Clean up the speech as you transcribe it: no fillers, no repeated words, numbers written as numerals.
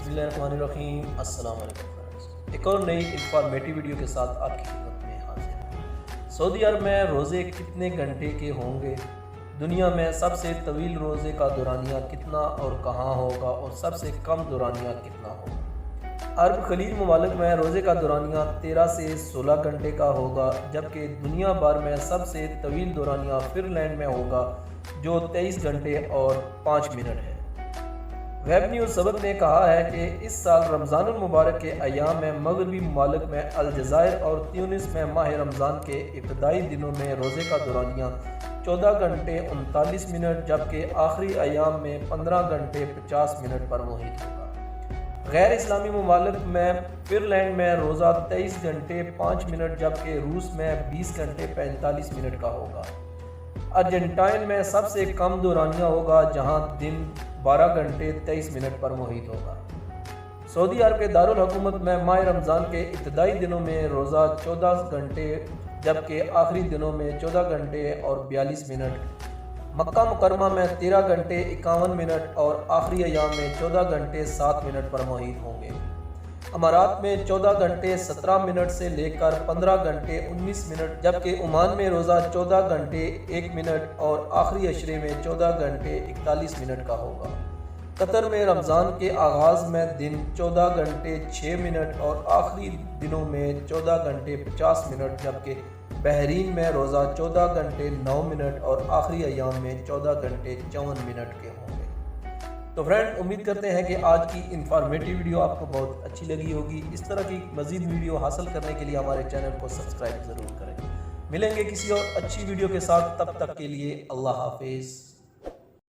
बिस्मिल्लाहिर्रहमानिर्रहीम। अस्सलाम वालेकुम फ्रेंड्स, एक और नई इंफॉर्मेटिव वीडियो के साथ आपकी खिदमत में हाजिर हैं। सऊदी अरब में रोज़े कितने घंटे के होंगे, दुनिया में सबसे तवील रोज़े का दौरानिया कितना और कहाँ होगा, और सबसे कम दौरानिया कितना होगा। अरब खलीज ममालिक में रोज़े का दौरानिया 13 से 16 घंटे का होगा, जबकि दुनिया भर में सबसे तवील दौरानिया फिनलैंड में होगा जो 23 घंटे और 5 मिनट है। वेब न्यूज़ सबक ने कहा है कि इस साल रमज़ानुल मुबारक के अयाम में मगरबी ममालिक में अलजायर और ट्यूनिस में माह रमज़ान के इब्तदाई दिनों में रोज़े का दौरानिया 14 घंटे 39 मिनट, जबकि आखिरी अयाम में 15 घंटे 50 मिनट पर मुहित होगा। गैर इस्लामी ममालिक में फिनलैंड में रोज़ा 23 घंटे 5 मिनट, जबकि रूस में 20 घंटे 45 मिनट का होगा। अर्जेंटाइन में सबसे कम दौरानिया होगा, जहां दिन 12 घंटे 23 मिनट पर मुहित होगा। सऊदी अरब के दारुल हुकूमत में माह रमज़ान के इब्तदाई दिनों में रोज़ा 14 घंटे, जबकि आखिरी दिनों में 14 घंटे और 42 मिनट। मक्का मुकरमा में 13 घंटे 51 मिनट और आखिरी अयाम में 14 घंटे 7 मिनट पर मुहित होंगे। अमारात में 14 घंटे 17 मिनट से लेकर 15 घंटे 19 मिनट, जबकि ओमान में रोज़ा 14 घंटे 1 मिनट और आखिरी अशरे में 14 घंटे 41 मिनट का होगा। कतर में रमज़ान के आगाज़ में दिन 14 घंटे 6 मिनट और आखिरी दिनों में 14 घंटे 50 मिनट, जबकि बहरीन में रोज़ा 14 घंटे 9 मिनट और आखिरी अयाम में 14 घंटे 54 मिनट के होंगे। तो फ्रेंड, उम्मीद करते हैं कि आज की इंफॉर्मेटिव वीडियो आपको बहुत अच्छी लगी होगी। इस तरह की मज़ीद वीडियो हासिल करने के लिए हमारे चैनल को सब्सक्राइब ज़रूर करें। मिलेंगे किसी और अच्छी वीडियो के साथ, तब तक के लिए अल्लाह हाफिज़।